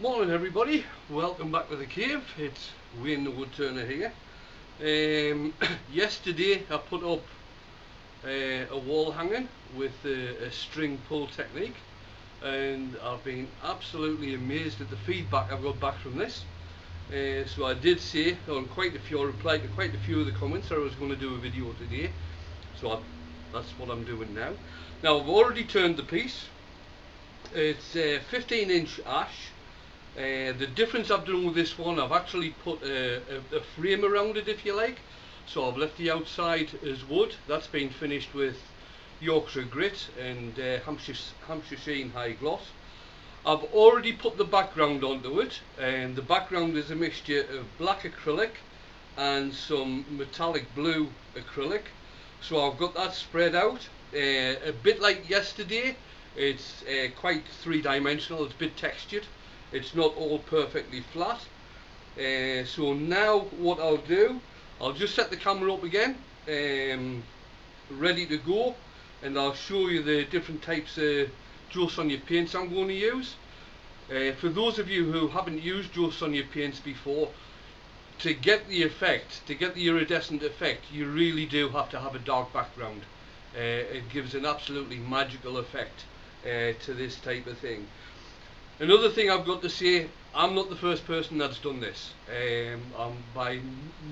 Morning everybody, welcome back to the cave. It's Wayne the Woodturner here. Yesterday I put up a wall hanging with a string pull technique, and I've been absolutely amazed at the feedback I've got back from this. So I did say on quite a few, I replied to quite a few of the comments that I was going to do a video today, so that's what I'm doing now. Now I've already turned the piece. It's 15-inch ash. The difference I've done with this one, I've actually put a frame around it, if you like. So I've left the outside as wood. That's been finished with Yorkshire grit and Hampshire sheen high gloss. I've already put the background onto it, and the background is a mixture of black acrylic and some metallic blue acrylic. So I've got that spread out, a bit like yesterday. It's quite three-dimensional, it's a bit textured. It's not all perfectly flat. So now what I'll do, I'll just set the camera up again, ready to go, and I'll show you the different types of Jo Sonia paints I'm going to use. For those of you who haven't used Jo Sonia paints before, to get the effect, to get the iridescent effect, you really do have to have a dark background. It gives an absolutely magical effect to this type of thing. Another thing I've got to say, I'm not the first person that's done this. I'm by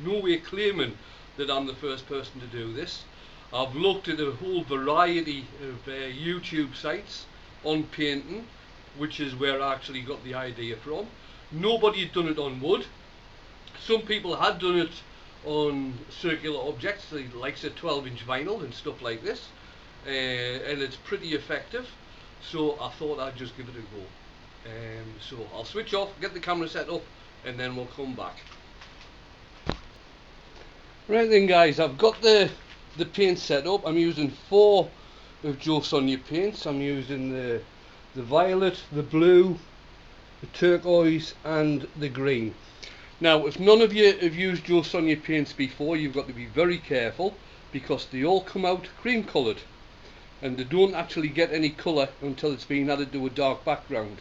no way claiming that I'm the first person to do this. I've looked at a whole variety of YouTube sites on painting, which is where I actually got the idea from. Nobody had done it on wood. Some people had done it on circular objects, the likes of 12-inch vinyl and stuff like this, and it's pretty effective. So I thought I'd just give it a go. So I'll switch off, get the camera set up, and then we'll come back. Right then guys, I've got the paint set up. I'm using 4 of Jo Sonia paints. I'm using the violet, the blue, the turquoise and the green. Now if none of you have used Jo Sonia paints before, you've got to be very careful, because they all come out cream coloured and they don't actually get any colour until it's been added to a dark background.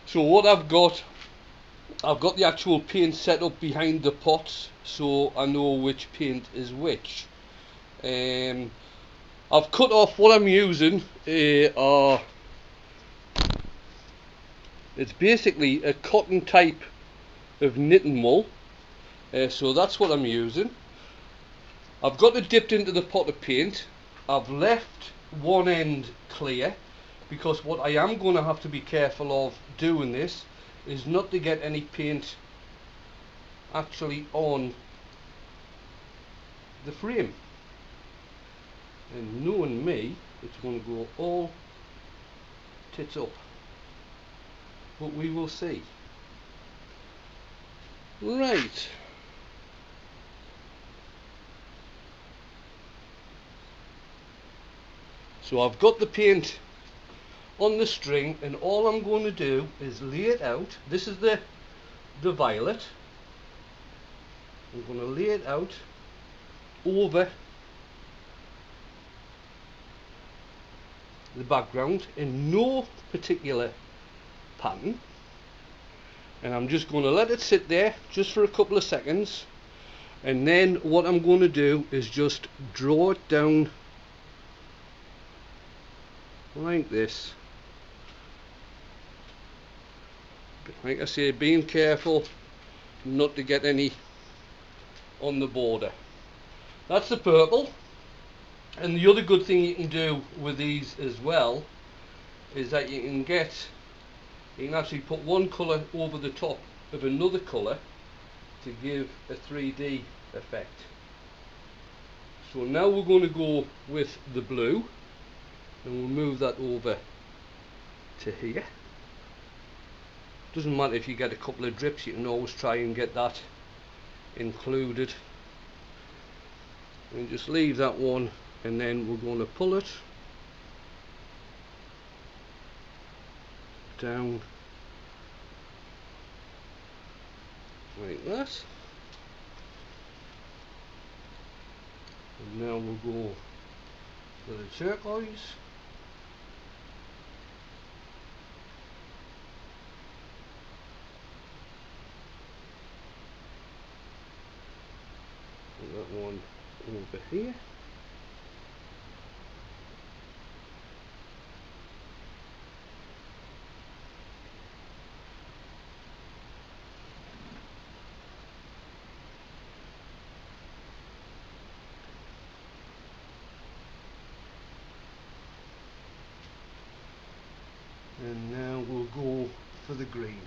So what I've got the actual paint set up behind the pots, so I know which paint is which. I've cut off what I'm using. It's basically a cotton type of knitting wool, so that's what I'm using. I've got it dipped into the pot of paint. I've left one end clear, because what I am going to have to be careful of doing this is not to get any paint actually on the frame. And knowing me, it's going to go all tits up. But we will see. Right. So I've got the paint on the string, and all I'm going to do is lay it out. This is the violet. I'm going to lay it out over the background in no particular pattern, and I'm just going to let it sit there just for a couple of seconds, and then what I'm going to do is just draw it down like this. Like I say, being careful not to get any on the border. That's the purple. And the other good thing you can do with these as well is that you can actually put one colour over the top of another colour to give a 3D effect. So now we're going to go with the blue, and we'll move that over to here. Doesn't matter if you get a couple of drips, you can always try and get that included. And just leave that one, and then we're going to pull it down like that. And now we'll go with the turquoise. that one over here. And now we'll go for the green.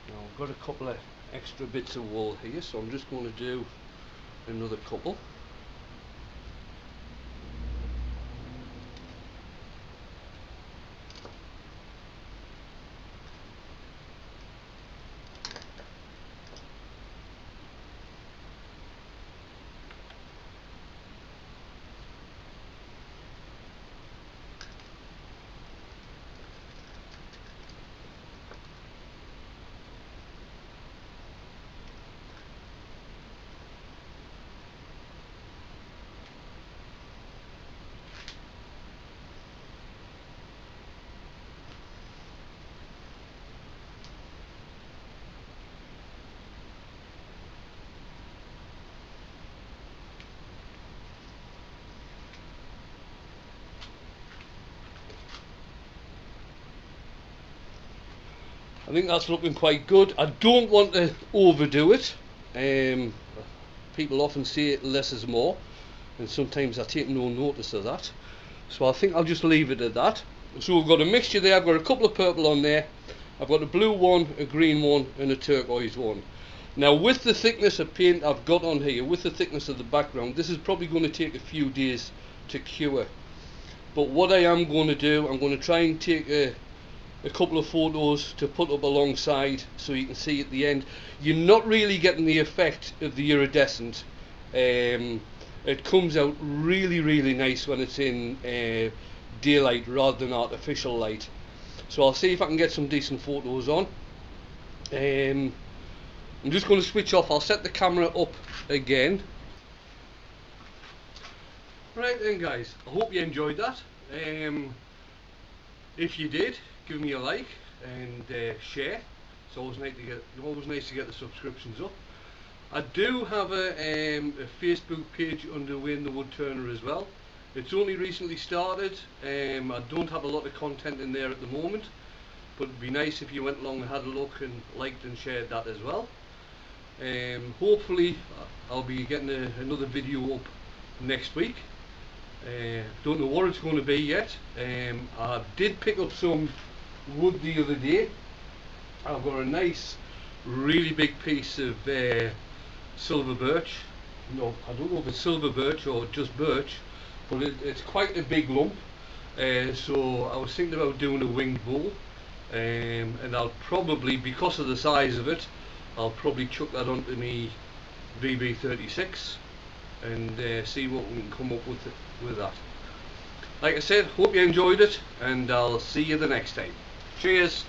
Now I've got a couple of extra bits of wool here, so I'm just going to do another couple. I think that's looking quite good. I don't want to overdo it. People often say less is more, and sometimes I take no notice of that. So I think I'll just leave it at that. So we've got a mixture there. I've got a couple of purple on there. I've got a blue one, a green one, and a turquoise one. Now with the thickness of paint I've got on here, with the thickness of the background, this is probably going to take a few days to cure. But what I am going to do, I'm going to try and take a couple of photos to put up alongside so you can see at the end. You're not really getting the effect of the iridescent. It comes out really nice when it's in daylight rather than artificial light. So I'll see if I can get some decent photos on. I'm just going to switch off. I'll set the camera up again. Right then guys, I hope you enjoyed that. If you did, give me a like and share. It's always nice to get the subscriptions up. I do have a Facebook page under Wayne the Woodturner as well. It's only recently started. I don't have a lot of content in there at the moment, but it'd be nice if you went along and had a look and liked and shared that as well. Hopefully I'll be getting another video up next week. Don't know what it's going to be yet. I did pick up some wood the other day. I've got a nice really big piece of silver birch. No, I don't know if it's silver birch or just birch, but it's quite a big lump. So I was thinking about doing a winged bowl, and I'll probably, because of the size of it, I'll probably chuck that onto me VB36 and see what we can come up with that. Like I said, hope you enjoyed it, and I'll see you the next time. Cheers.